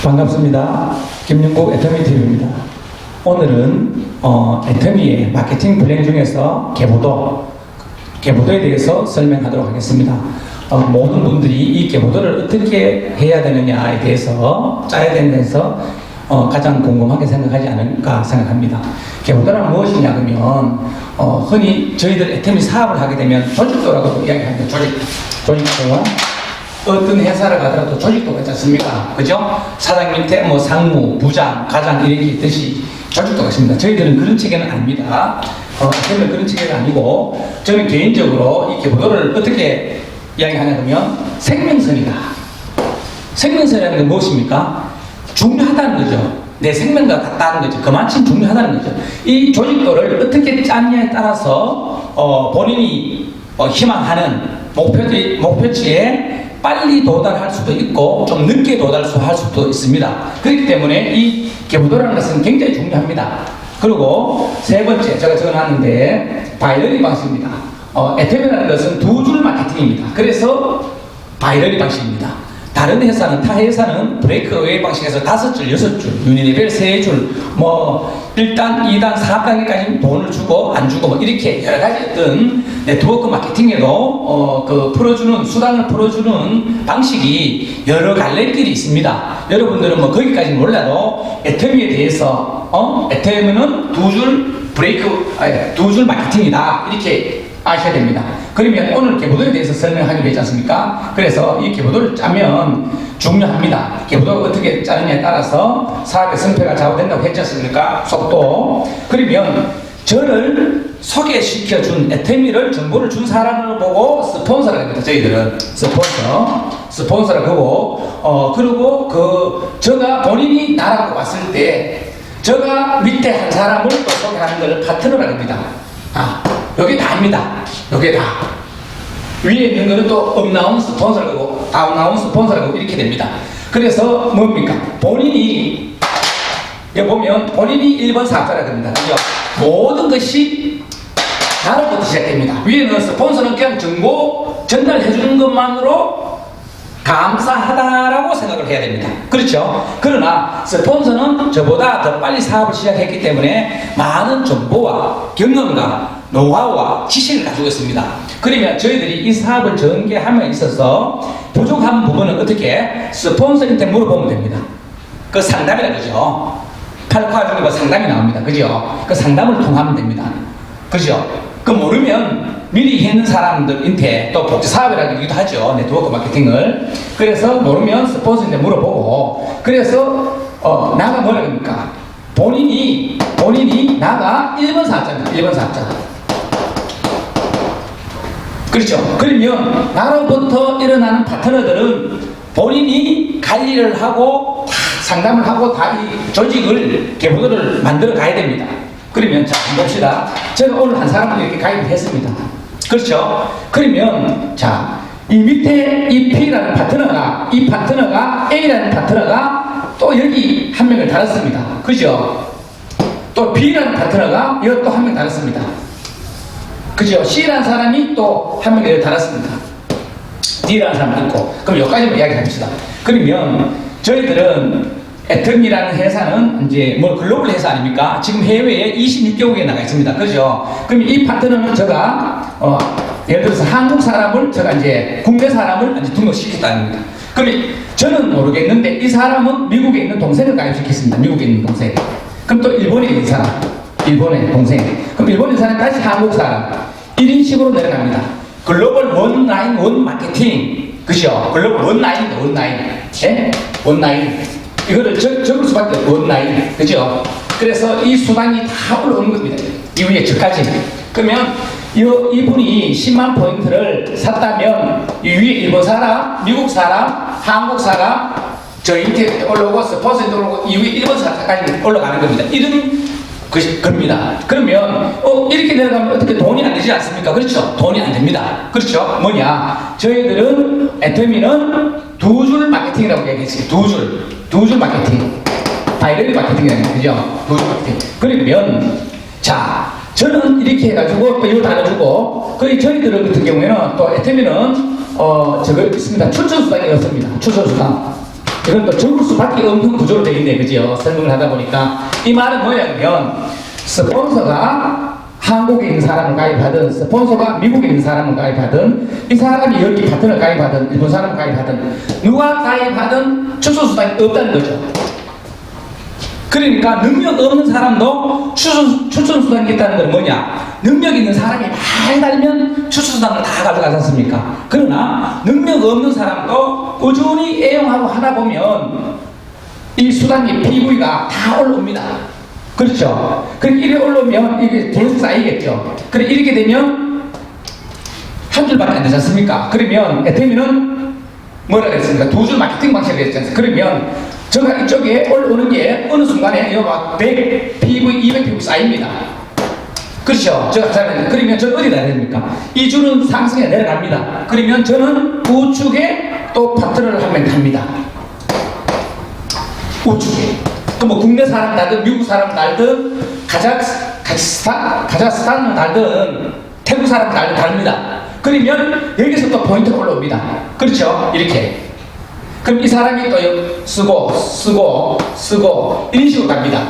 반갑습니다. 김윤국 애터미 TV입니다. 오늘은 애터미의 마케팅 블랙 중에서 개보도에 대해서 설명하도록 하겠습니다. 모든 분들이 이 개보도를 어떻게 해야 되느냐에 대해서 짜야 되는 데서 가장 궁금하게 생각하지 않을까 생각합니다. 개보도란 무엇이냐 그러면 흔히 저희들 애터미 사업을 하게 되면 조직도라고 이야기합니다. 조직도. 어떤 회사를 가더라도 조직도가 있지 않습니까? 그죠? 사장 밑에 뭐 상무, 부장, 과장 이렇게 있듯이 조직도가 있습니다. 저희들은 그런 체계는 아닙니다. 저희는 그런 체계가 아니고 저는 개인적으로 이 개보도를 어떻게 이야기하냐 그러면 생명선이다. 생명선이라는 건 무엇입니까? 중요하다는 거죠. 내 생명과 같다는 거죠. 그만큼 중요하다는 거죠. 이 조직도를 어떻게 짰냐에 따라서 본인이 희망하는 목표치에 빨리 도달할 수도 있고 좀 늦게 도달할 수도 있습니다. 그렇기 때문에 이 개보도라는 것은 굉장히 중요합니다. 그리고 세 번째 제가 적어놨는데 바이너리 방식입니다. 애터미라는 것은 두 줄 마케팅입니다. 그래서 바이너리 방식입니다. 다른 회사는 타 회사는 브레이크웨이 방식에서 5줄, 6줄, 유니레벨 3줄, 뭐 1단, 2단, 4단계까지 돈을 주고 안 주고 뭐 이렇게 여러 가지 어떤 네트워크 마케팅에도 수단을 풀어주는 방식이 여러 갈래길이 있습니다. 여러분들은 뭐 거기까지 몰라도 애터미에 대해서 애터미는 두 줄 마케팅이다 이렇게 아셔야 됩니다. 그러면 오늘 개보도에 대해서 설명하기로 했지 않습니까? 그래서 이 개보도를 짜면 중요합니다. 개보도가 어떻게 짜느냐에 따라서 사업의 성패가 좌우된다고 했지 않습니까? 속도. 그러면 저를 소개시켜준 애터미를 정보를 준 사람을 보고 스폰서라고 합니다. 저희들은 스폰서라고 하고 그리고 저가 본인이 나라고 왔을 때 저가 밑에 한 사람을 또 소개하는 걸 파트너라고 합니다. 여기 다입니다. 여기 다. 위에 있는 거는 또 업나온 스폰서라고, 다운나온 스폰서라고 이렇게 됩니다. 그래서 뭡니까? 본인이, 여기 보면 본인이 1번 사업자라고 합니다. 그죠? 모든 것이 나로부터 시작됩니다. 위에는 스폰서는 그냥 정보 전달해주는 것만으로 감사하다라고 생각을 해야 됩니다. 그렇죠? 그러나 스폰서는 저보다 더 빨리 사업을 시작했기 때문에 많은 정보와 경험과 노하우와 지식을 가지고 있습니다. 그러면 저희들이 이 사업을 전개함에 있어서 부족한 부분은 어떻게 스폰서한테 물어보면 됩니다. 그 상담이라 그죠? 8화 중에 상담이 나옵니다. 그죠? 그 상담을 통하면 됩니다. 그죠? 그 모르면 미리 했는 사람들한테 또 복지 사업이라고 얘기도 하죠. 네트워크 마케팅을. 그래서 모르면 스폰서한테 물어보고 그래서 나가 뭐라 그럽니까? 본인이 나가 1번 사업자입니다. 1번 사업자. 그렇죠. 그러면 나로부터 일어나는 파트너들은 본인이 관리를 하고 상담을 하고 다 이 조직을 개보도를 만들어 가야 됩니다. 그러면 자 봅시다. 제가 오늘 한 사람을 이렇게 가입을 했습니다. 그렇죠. 그러면 자 이 밑에 이 P라는 파트너가 A라는 파트너가 또 여기 한 명을 달았습니다. 그죠. 또 B라는 파트너가 여기 또 한 명 달았습니다. 그죠? C라는 사람이 또 한 명을 달았습니다. D라는 사람도 있고. 그럼 여기까지만 이야기합시다. 그러면 저희들은 애터미라는 회사는 이제 뭐 글로벌 회사 아닙니까? 지금 해외에 26개국에 나가 있습니다. 그죠? 그럼 이 파트너는 제가 예를 들어서 한국 사람을 제가 이제 국내 사람을 이제 등록시켰다는 겁니다. 그럼 저는 모르겠는데 이 사람은 미국에 있는 동생을 가입시켰습니다. 미국에 있는 동생. 그럼 또 일본에 있는 사람, 일본의 동생. 그럼 일본에 있는 사람 다시 한국 사람. 1인식으로 내려갑니다. 글로벌 원라인 원 마케팅. 그죠? 글로벌 원라인. 예? 원라인. 이거를 적을 수밖에 없어요. 원라인. 그죠? 그래서 이 수당이 다 올라오는 겁니다. 이 위에 저까지. 그러면 이분이 10만 포인트를 샀다면 이 위에 일본 사람, 미국 사람, 한국 사람, 저한테 올라오고 스폰서한테 올라오고 이 위에 일본 사람까지 올라가는 겁니다. 이런 겁니다. 그러면 이렇게 내려가면 어떻게 돈이 안 되지 않습니까? 그렇죠? 돈이 안 됩니다. 그렇죠? 뭐냐? 저희들은 애터미는 두 줄 마케팅이라고 얘기했어요. 두 줄 마케팅. 바이너리 마케팅이라는 거죠. 두 줄 마케팅. 그러면 자 저는 이렇게 해가지고 또 이걸 나눠주고 저희들 같은 경우에는 또 애터미는 저거 있습니다. 출전수당이 없습니다. 출전수당. 이건 또 적을 수밖에 없는 구조로 되어 있네, 그죠? 설명을 하다 보니까. 이 말은 뭐냐면, 스폰서가 한국에 있는 사람을 가입하든, 스폰서가 미국에 있는 사람을 가입하든, 이 사람이 여기 파트너를 가입하든, 일본 사람을 가입하든, 누가 가입하든 추천수당이 없다는 거죠. 그러니까 능력 없는 사람도 추천수당이 있다는 건 뭐냐? 능력 있는 사람이 많이 달면 추천수당을 다 가져가지 않습니까? 그러나 능력 없는 사람도 꾸준히 애용하고 하다 보면 이 수당이 PV가 다 올라옵니다. 그렇죠? 그럼 이래 올라오면 이게 계속 쌓이겠죠? 그래 이렇게 되면 한 줄밖에 안 되지 않습니까? 그러면 애터미는 뭐라 그랬습니까? 두 줄 마케팅 방식을 했지 않습니까? 그러면 제가 이쪽에 올라오는 게 어느 순간에 막 100 PV, 200 PV 쌓입니다. 그렇죠? 제가 하자면 그러면 저는 어디다 해야 됩니까? 이 줄은 상승에 내려갑니다. 그러면 저는 우측에 또 파트너를 하면 갑니다. 우측에. 그 뭐 국내 사람 달든 미국 사람 달든 카자흐스탄을 달든 태국 사람 달든 다릅니다. 그러면 여기서 또 포인트가 올라옵니다. 그렇죠? 이렇게. 그럼 이 사람이 또 쓰고 이런 식으로 갑니다.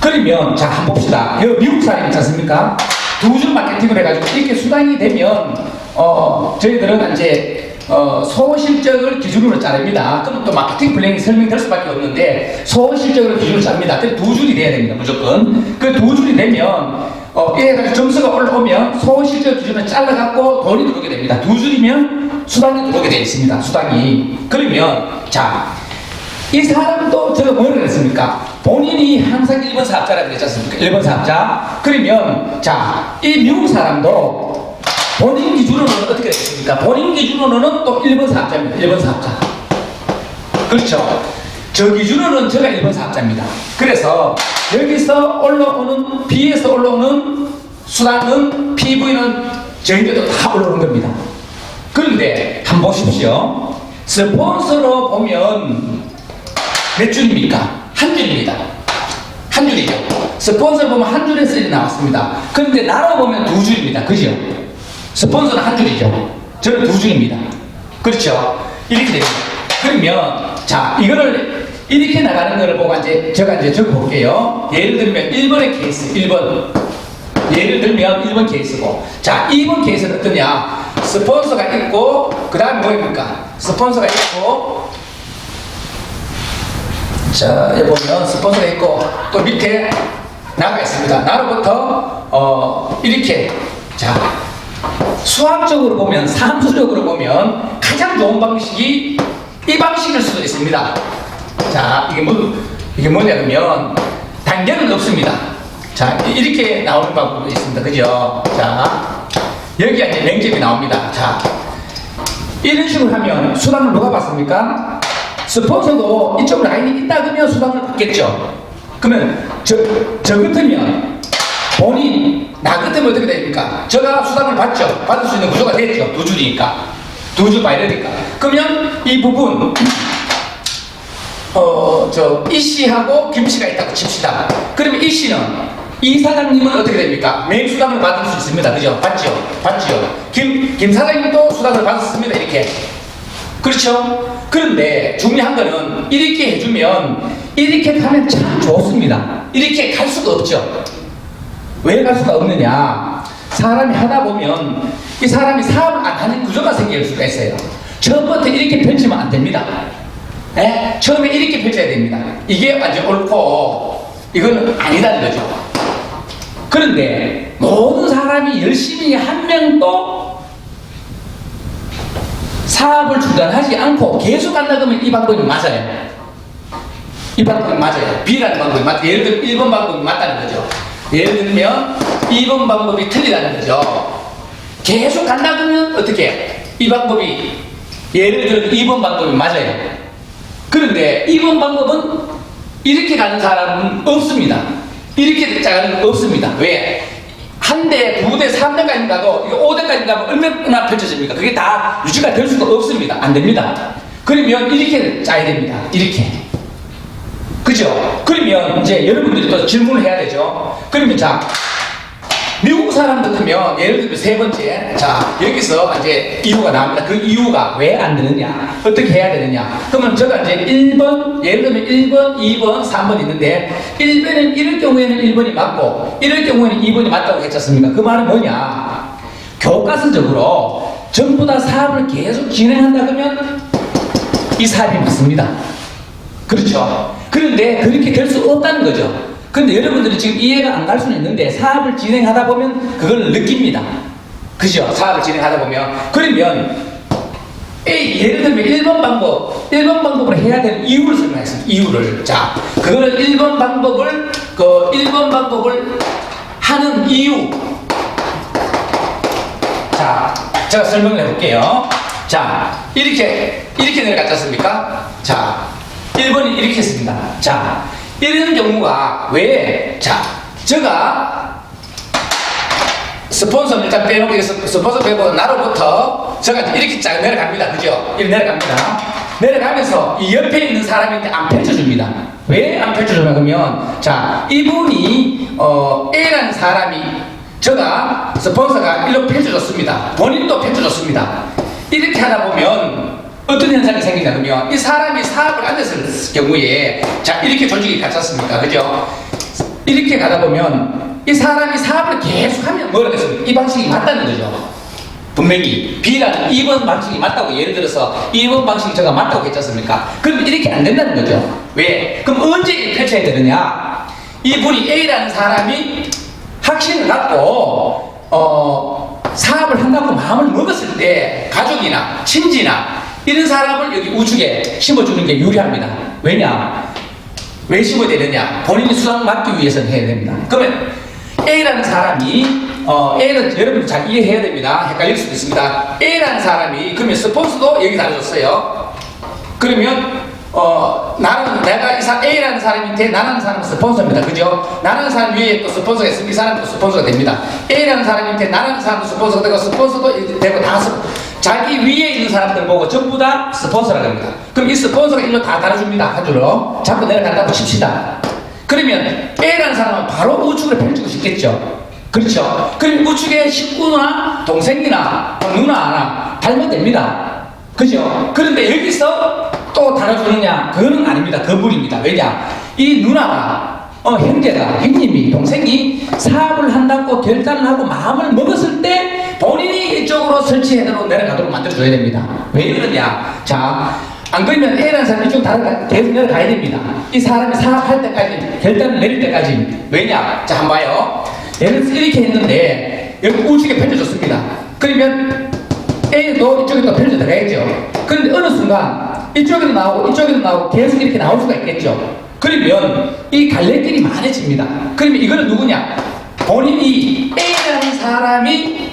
그러면 자 한번 봅시다. 여기 미국 사람이 있지 않습니까? 두 줄 마케팅을 해가지고 이렇게 수당이 되면 저희들은 이제 소실적을 기준으로 자릅니다. 그럼 또 마케팅 플랜이 설명될 수밖에 없는데 소실적으로 기준으로 짭니다. 그래서 두 줄이 돼야 됩니다. 무조건. 그 두 줄이 되면 이래가지고 점수가 올라오면 소실적 기준을 잘라갖고 돈이 들어오게 됩니다. 두 줄이면 수당이 들어오게 되어 있습니다. 수당이. 그러면 자 이 사람도 제가 뭐라 그랬습니까? 본인이 항상 1번 사업자라고 그랬지 않습니까? 1번 사업자. 그러면 자 이 미국 사람도 본인 기준으로는 어떻게 되겠습니까? 본인 기준으로는 또 1번 사업자입니다. 1번 사업자. 그렇죠? 저 기준으로는 제가 1번 사업자입니다. 그래서 여기서 올라오는 B에서 올라오는 수당은 PV는 저희들도 다 올라오는 겁니다. 그런데 한번 보십시오. 스폰서로 보면 몇 줄입니까? 한 줄입니다. 한 줄이죠. 스폰서로 보면 한 줄의 셀이 나왔습니다. 그런데 나로 보면 두 줄입니다. 그죠? 스폰서는 한 줄이죠. 저는 두 줄입니다. 그렇죠? 이렇게 됩니다. 그러면 자 이거를 이렇게 나가는 거를 보고 제가 적어볼게요. 예를 들면 1번의 케이스 1번 예를 들면 1번 케이스고 자 2번 케이스는 어떠냐? 스폰서가 있고 그 다음에 뭐입니까? 스폰서가 있고 자 여기 보면 스폰서가 있고 또 밑에 나가 있습니다. 나로부터 이렇게 자 수학적으로 보면 산수적으로 보면 가장 좋은 방식이 이 방식일 수도 있습니다. 자 이게 뭐냐면 단계는 없습니다. 자 이렇게 나오는 방법도 있습니다. 그죠? 자 여기가 이제 맹점이 나옵니다. 자 이런 식으로 하면 수당을 누가 받습니까? 스폰서도 이쪽 라인이 있다 그러면 수당을 받겠죠. 그러면 저 같으면 본인 나 같으면 어떻게 됩니까? 제가 수당을 받죠. 받을 수 있는 구조가 됐죠. 두 줄이니까 두 줄 봐야 되니까. 그러면 이 부분 이 씨하고 김 씨가 있다고 칩시다. 그러면 이 씨는 이 사장님은 어떻게 됩니까? 매일 수당을 받을 수 있습니다. 그죠? 받죠. 김 사장님도 수당을 받았습니다. 이렇게. 그렇죠? 그런데 중요한 거는 이렇게 해주면 이렇게 가면 참 좋습니다. 이렇게 갈 수가 없죠. 왜 갈 수가 없느냐? 사람이 하다 보면 이 사람이 사업을 안 하는 구조가 생길 수가 있어요. 처음부터 이렇게 펼치면 안 됩니다. 에? 처음에 이렇게 펼쳐야 됩니다. 이게 완전 옳고 이건 아니다는 거죠. 그런데 모든 사람이 열심히 한 명도 사업을 중단하지 않고 계속 한다 그러면 이 방법이 맞아요. 이 방법이 맞아요. B라는 방법이 맞아요. 예를 들면 1번 방법이 맞다는 거죠. 예를 들면 2번 방법이 틀리다는 거죠. 계속 간다 그러면 어떻게? 이 방법이 예를 들면 2번 방법이 맞아요. 그런데 2번 방법은 이렇게 가는 사람은 없습니다. 이렇게 가는 건 없습니다. 왜? 한 대, 두 대, 3대까지 가도 5대까지 가면 얼마나 펼쳐집니까? 그게 다 유지가 될 수가 없습니다. 안 됩니다. 그러면 이렇게 짜야 됩니다. 이렇게. 그죠? 그러면 이제 여러분들이 또 질문을 해야 되죠. 그러면 자 미국 사람 같으면 예를 들면 세 번째, 자 여기서 이제 이유가 나옵니다. 그 이유가 왜 안 되느냐, 어떻게 해야 되느냐. 그러면 제가 이제 1번, 예를 들면 1번, 2번, 3번 있는데 1번은 이럴 경우에는 1번이 맞고 이럴 경우에는 2번이 맞다고 했지 않습니까? 그 말은 뭐냐, 교과서적으로 전부 다 사업을 계속 진행한다 그러면 이 사업이 맞습니다. 그렇죠? 그런데 그렇게 될 수 없다는 거죠. 근데 여러분들이 지금 이해가 안 갈 수는 있는데 사업을 진행하다 보면 그걸 느낍니다. 그죠? 사업을 진행하다 보면. 그러면 예를 들면 1번 방법으로 해야 되는 이유를 설명했습니다. 이유를. 자, 그거는 1번 방법을 하는 이유. 자, 제가 설명을 해볼게요. 자, 이렇게 내려갔지 않습니까? 자, 1번이 이렇게 했습니다. 자, 이런 경우가 왜? 자, 제가 스폰서 일단 빼놓고 스폰서 빼고 나로부터 제가 이렇게 쫙 내려갑니다. 그죠? 이렇게 내려갑니다. 내려가면서 이 옆에 있는 사람한테 안 펼쳐줍니다. 왜 안 펼쳐주냐 그러면, 자, 이분이 A라는 사람이 제가 스폰서가 일로 펼쳐줬습니다. 본인도 펼쳐줬습니다. 이렇게 하다 보면 어떤 현상이 생기냐 그러면 이 사람이 사업을 안 했을 경우에, 자 이렇게 조직이 같지 않습니까? 그죠? 이렇게 가다 보면 이 사람이 사업을 계속하면 뭐라 그랬습니까? 이 방식이 맞다는 거죠. 분명히 B라는 2번 방식이 맞다고, 예를 들어서 2번 방식이 제가 맞다고 했지 않습니까? 그럼 이렇게 안 된다는 거죠. 왜? 그럼 언제 펼쳐야 되느냐? 이분이 A라는 사람이 확신을 갖고 사업을 한다고 마음을 먹었을 때 가족이나 친지나 이런 사람을 여기 우측에 심어주는 게 유리합니다. 왜냐? 왜 심어야 되느냐? 본인이 수당 받기 위해서는 해야 됩니다. 그러면 A라는 사람이 A는 여러분 잘 이해해야 됩니다. 헷갈릴 수도 있습니다. A라는 사람이 그러면 스폰서도 여기 달아줬어요. 그러면 내가 A라는 사람한테 나라는 사람은 스폰서입니다. 그죠? 나라는 사람 위에 또 스폰서가 있으면 이 사람도 스폰서가 됩니다. A라는 사람한테 나라는 사람도 스폰서가 되고 스폰서도 되고 다 자기 위에 있는 사람들 보고 전부 다 스폰서라고 합니다. 그럼 이 스폰서가 일로 다 달아줍니다. 한 줄로. 자꾸 내려간다고 칩시다. 그러면 A라는 사람은 바로 우측으로 펼치고 싶겠죠. 그렇죠? 그럼 우측에 식구나 동생이나 누나나 달면 됩니다. 그죠? 그런데 여기서 또 달아주느냐? 그거는 아닙니다. 거물입니다. 왜냐? 이 누나가, 형제가, 형님이, 동생이 사업을 한다고 결단을 하고 마음을 먹었을 때 본인이 이쪽으로 설치해도록 내려가도록 만들어줘야 됩니다. 왜 그러냐? 자, 안 그러면 A라는 사람이 이쪽 계속 내려가야 됩니다. 이 사람이 사업할 때까지, 결단을 내릴 때까지. 왜냐? 자, 한번 봐요. 예를 들어서 이렇게 했는데 여기 우측에 펼쳐줬습니다. 그러면 A도 이쪽에도 펼쳐 들어가야죠. 그런데 어느 순간 이쪽에도 나오고 계속 이렇게 나올 수가 있겠죠. 그러면 이 갈래길이 많아집니다. 그러면 이거는 누구냐? 본인이 A라는 사람이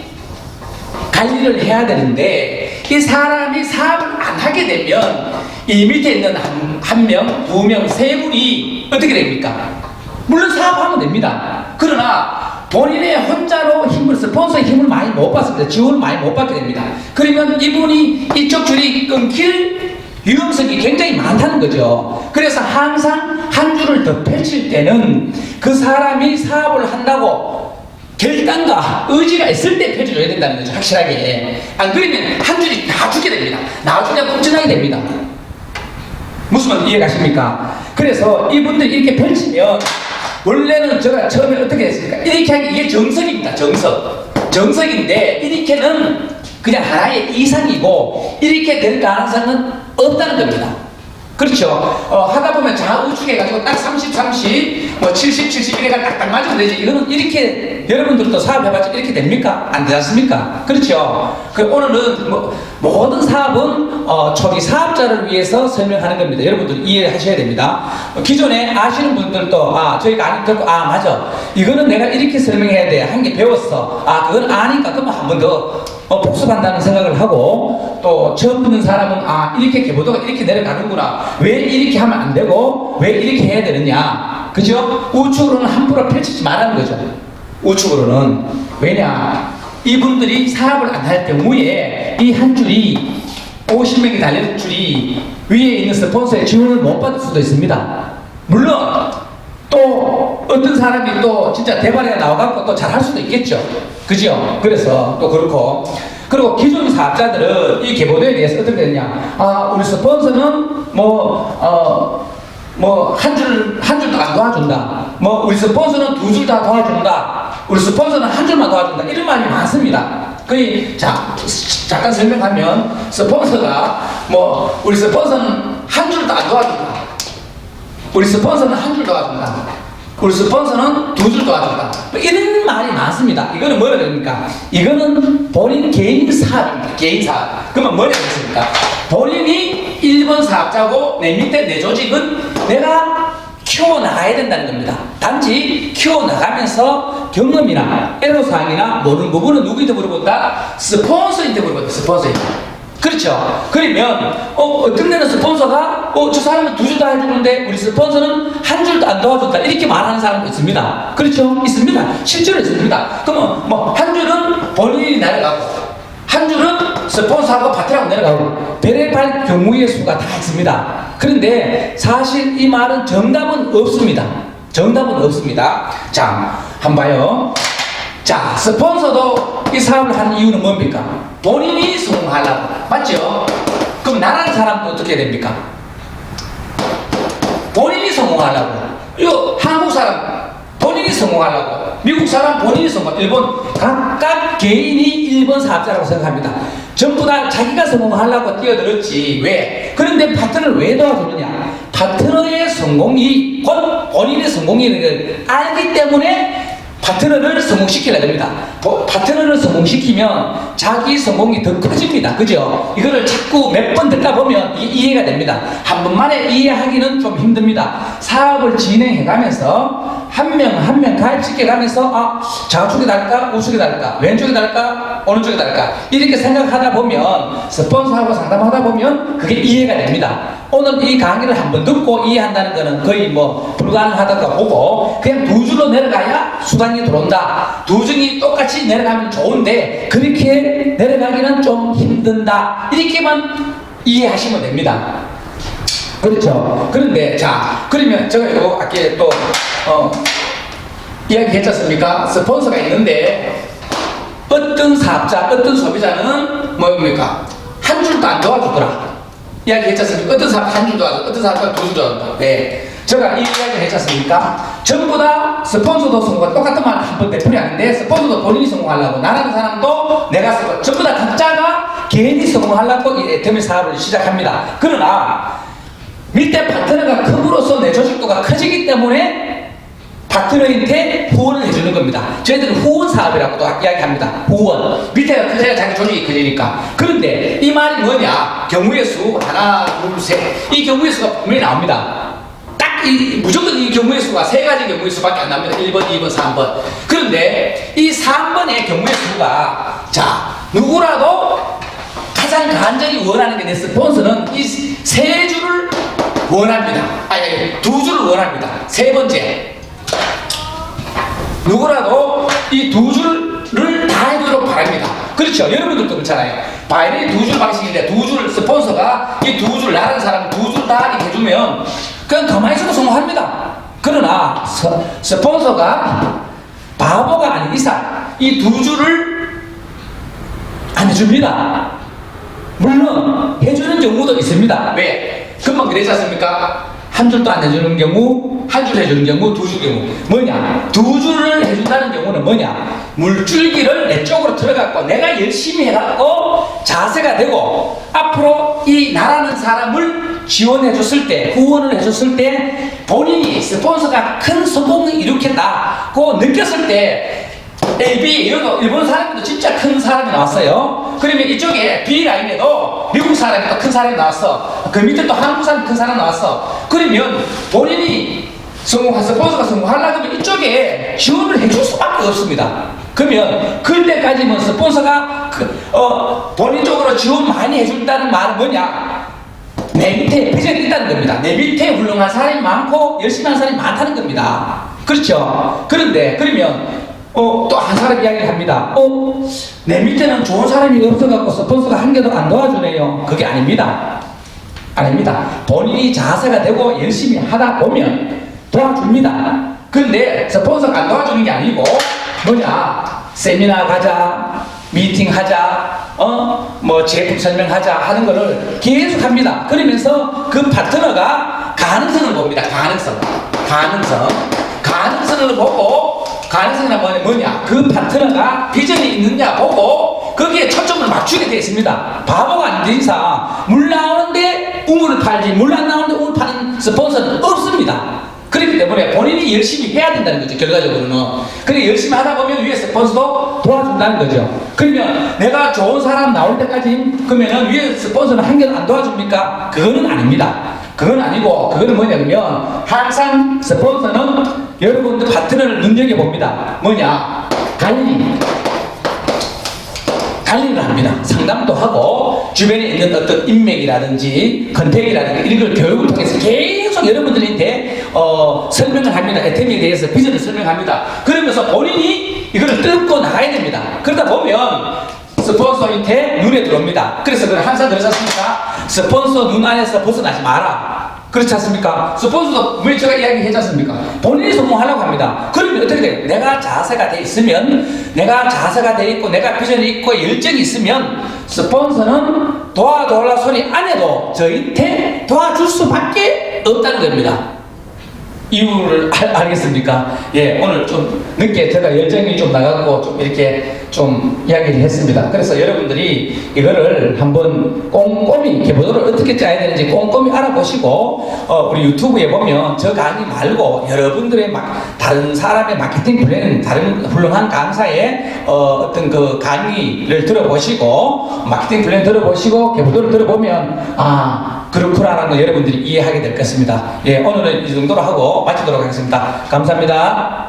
관리를 해야 되는데 이 사람이 사업을 안 하게 되면 이 밑에 있는 한 명, 두 명, 세 분이 어떻게 됩니까? 물론 사업하면 됩니다. 그러나 본인의 혼자로 스폰서의 힘을 많이 못 받습니다. 지원을 많이 못 받게 됩니다. 그러면 이분이 이쪽 줄이 끊길 위험성이 굉장히 많다는 거죠. 그래서 항상 한 줄을 더 펼칠 때는 그 사람이 사업을 한다고 결단과 의지가 있을 때 펼쳐줘야 된다는 거죠. 확실하게. 안 그러면 한 줄이 다 죽게 됩니다. 나중에 끔찍하게 됩니다. 무슨 말 이해 가십니까? 그래서 이분들이 이렇게 펼치면 원래는 제가 처음에 어떻게 했습니까? 이렇게 하기, 이게 정석입니다. 정석인데 이렇게는 그냥 하나의 이상이고 이렇게 될 가능성은 없다는 겁니다. 그렇죠? 하다 보면 좌우측 해가지고 딱 30, 30, 뭐 70, 70 이래가 딱 맞으면 되지. 이거는 이렇게 여러분들도 사업해봤자 이렇게 됩니까? 안 되지 않습니까? 그렇죠? 오늘은 모든 사업은 초기 사업자를 위해서 설명하는 겁니다. 여러분들 이해하셔야 됩니다. 기존에 아시는 분들도 저희가 안 듣고 맞아. 이거는 내가 이렇게 설명해야 돼. 한 개 배웠어. 그건 아니까 그러면 한 번 더 복습한다는 생각을 하고 또 처음 듣는 사람은 이렇게 개보도가 이렇게 내려가는구나. 왜 이렇게 하면 안 되고 왜 이렇게 해야 되느냐. 그죠? 우측으로는 함부로 펼치지 말라는 거죠. 우측으로는. 왜냐? 이분들이 사업을 안 할 경우에 이 한 줄이 50명이 달리는 줄이 위에 있는 스폰서의 지원을 못 받을 수도 있습니다. 물론 또 어떤 사람이 또 진짜 대발에 나와갖고 또 잘할 수도 있겠죠. 그죠? 그래서 또 그렇고. 그리고 기존 사업자들은 이 계보도에 대해서 어떻게 되냐. 우리 스폰서는 한 줄도 안 도와준다. 우리 스폰서는 두 줄 다 도와준다. 우리 스폰서는 한 줄만 도와준다. 이런 말이 많습니다. 잠깐 설명하면, 스폰서가, 우리 스폰서는 한 줄도 안 도와준다. 우리 스폰서는 한 줄 도와준다. 우리 스폰서는 두 줄 도와준다. 이런 말이 많습니다. 이거는 뭐라 그럽니까? 이거는 본인 개인 사업입니다. 개인 사업. 그러면 뭐라 그랬습니까? 본인이 1번 사업자고 내 밑에 내 조직은 내가 키워나가야 된다는 겁니다. 단지 키워나가면서 경험이나 애로사항이나 모르는 부분은 누구한테 물어본다? 스폰서한테 물어본다. 스폰서한테. 그렇죠. 그러면 어떤 데는 스폰서가 저 사람은 두 줄 다 해주는데 우리 스폰서는 한 줄도 안 도와줬다 이렇게 말하는 사람도 있습니다. 그렇죠? 있습니다. 실제로 있습니다. 그러면 한 줄은 본인이 내려가고 한 줄은 스폰서하고 파트너하고 내려가고 별의별 경우의 수가 다 있습니다. 그런데 사실 이 말은 정답은 없습니다. 정답은 없습니다. 자, 한번 봐요. 자, 스폰서도 이 사업을 하는 이유는 뭡니까? 본인이 성공하려고. 맞죠? 그럼 나라는 사람도 어떻게 됩니까? 본인이 성공하려고. 이거 한국 사람 본인이 성공하려고. 미국 사람 본인이 성공. 일본 각각 개인이 일본 사업자라고 생각합니다. 전부 다 자기가 성공하려고 뛰어들었지. 왜? 그런데 파트너를 왜 도와주느냐? 파트너의 성공이 곧 본인의 성공이라는 걸 알기 때문에 파트너를 성공시켜야 됩니다. 파트너를 성공시키면 자기 성공이 더 커집니다. 그죠? 이거를 자꾸 몇 번 듣다 보면 이해가 됩니다. 한 번만에 이해하기는 좀 힘듭니다. 사업을 진행해가면서 한 명 한 명 가입시켜가면서 좌측에 달까 우측에 달까 왼쪽에 달까 오른쪽에 달까 이렇게 생각하다 보면 스폰서하고 상담하다 보면 그게 이해가 됩니다. 오늘 이 강의를 한번 듣고 이해한다는 거는 거의 불가능하다고 보고 그냥 두 줄로 내려가야 수당이 들어온다. 두 줄이 똑같이 내려가면 좋은데 그렇게 내려가기는 좀 힘든다. 이렇게만 이해하시면 됩니다. 그렇죠. 그런데 그러면 제가 이거 아까 또 이야기했지 않습니까? 스폰서가 있는데 어떤 사업자, 어떤 소비자는 뭡니까? 한 줄도 안 도와주더라. 이야기 했지 않습니까? 어떤 사람 한 줄 도와줘, 어떤 사람 두 줄 도와준다. 네. 제가 이 이야기를 했지 않습니까? 전부 다 스폰서도 성공하고 똑같은 말 한 번 되풀이 하는데 스폰서도 본인이 성공하려고 나라는 사람도 내가 성공 전부 다 각자가 개인이 성공하려고 이 애터미 사업을 시작합니다. 그러나 밑에 파트너가 크므로써 내 조직도가 커지기 때문에 파트너한테 후원을 해주는 겁니다. 저희들은 후원 사업이라고도 이야기합니다. 후원. 밑에가 커져야 자기 조직이 커지니까. 그런데 이 말이 뭐냐? 경우의 수 하나, 둘, 셋. 이 경우의 수가 분명히 나옵니다. 무조건 이 경우의 수가 세 가지 경우의 수밖에 안 납니다. 1번, 2번, 3번. 그런데 이 3번의 경우의 수가 누구라도 가장 간절히 원하는 게 내 스폰서는 이 세 줄을 원합니다. 두 줄을 원합니다. 세 번째. 누구라도 이 두 줄을 다 해주도록 바랍니다. 그렇죠. 여러분들도 그렇잖아요. 바이럴이 두 줄 방식인데 두 줄 스폰서가 이 두 줄 나라는 사람 두 줄 다 이렇게 해주면 그냥 가만히 있어도 성공합니다. 그러나 스폰서가 바보가 아닌 이상 이 두 줄을 안 해줍니다. 물론 해주는 경우도 있습니다. 왜? 금방 그랬지 않습니까? 한 줄도 안 해주는 경우, 한 줄 해주는 경우, 두 줄 경우. 뭐냐? 두 줄을 해준다는 경우는 뭐냐? 물줄기를 내 쪽으로 들어갔고 내가 열심히 해갖고 자세가 되고 앞으로 이 나라는 사람을 지원해줬을 때, 후원을 해줬을 때 본인이 스폰서가 큰 성공을 일으켰다고 느꼈을 때 AB, 일본 사람도 진짜 큰 사람이 나왔어요. 그러면 이쪽에 B라인에도 미국 사람이 또 큰 사람이 나왔어. 그 밑에 또 한국 사람이 큰 사람이 나왔어. 그러면 본인이 스폰서가 성공하려면 이쪽에 지원을 해줄 수밖에 없습니다. 그러면 그때까지는 스폰서가 본인 쪽으로 지원 많이 해준다는 말은 뭐냐? 내 밑에 비전이 있다는 겁니다. 내 밑에 훌륭한 사람이 많고 열심히 하는 사람이 많다는 겁니다. 그렇죠? 그런데 그러면 또 한 사람 이야기를 합니다. 내 밑에는 좋은 사람이 없어갖고 스폰서가 한 개도 안 도와주네요. 그게 아닙니다. 아닙니다. 본인이 자세가 되고 열심히 하다 보면 도와줍니다. 근데 스폰서가 안 도와주는 게 아니고 뭐냐, 세미나 가자, 미팅 하자, 뭐 제품 설명하자 하는 거를 계속 합니다. 그러면서 그 파트너가 가능성을 봅니다. 가능성을 보고, 가능성이란 뭐냐, 그 파트너가 비전이 있느냐 보고 거기에 초점을 맞추게 되어 있습니다. 바보가 아닌 이상 물 나오는데 우물을 팔지, 물 안 나오는데 우물 파는 스폰서는 없습니다. 그렇기 때문에 본인이 열심히 해야 된다는 거죠, 결과적으로는. 그래, 열심히 하다 보면 위에 스폰서도 도와준다는 거죠. 그러면 내가 좋은 사람 나올 때까지 그러면은 위에 스폰서는 한 개도 안 도와줍니까? 그거는 아닙니다. 그건 아니고, 그거는 뭐냐면 항상 스폰서는 여러분들 파트너를 눈여겨봅니다. 뭐냐? 관리를 합니다. 상담도 하고 주변에 있는 어떤 인맥이라든지 컨택이라든지 이런 걸 교육을 통해서 계속 여러분들한테 설명을 합니다. 애터미에 대해서 비전을 설명합니다. 그러면서 본인이 이거를 뜯고 나가야 됩니다. 그러다 보면 스폰서한테 눈에 들어옵니다. 그래서 항상 그러지 않습니까? 스폰서 눈 안에서 벗어나지 마라. 그렇지 않습니까? 스폰서도 왜 제가 이야기하지 않습니까? 본인이 성공하려고 합니다. 그러면 어떻게 돼요? 내가 자세가 돼 있으면, 내가 자세가 돼 있고, 내가 비전이 있고, 열정이 있으면 스폰서는 도와달라 소리 안 해도 저한테 도와줄 수밖에 없다는 겁니다. 이유를 알겠습니까? 예, 오늘 좀 늦게 제가 열정이 좀 나갔고 좀 이렇게 좀 이야기를 했습니다. 그래서 여러분들이 이거를 한번 꼼꼼히 계보도를 어떻게 짜야 되는지 꼼꼼히 알아보시고 우리 유튜브에 보면 저 강의 말고 여러분들의 다른 사람의 마케팅 플랜, 다른 훌륭한 강사의 어떤 그 강의를 들어보시고 마케팅 플랜 들어보시고 계보도를 들어보면 그렇구나라는 거 여러분들이 이해하게 될 것입니다. 예, 오늘은 이 정도로 하고 마치도록 하겠습니다. 감사합니다.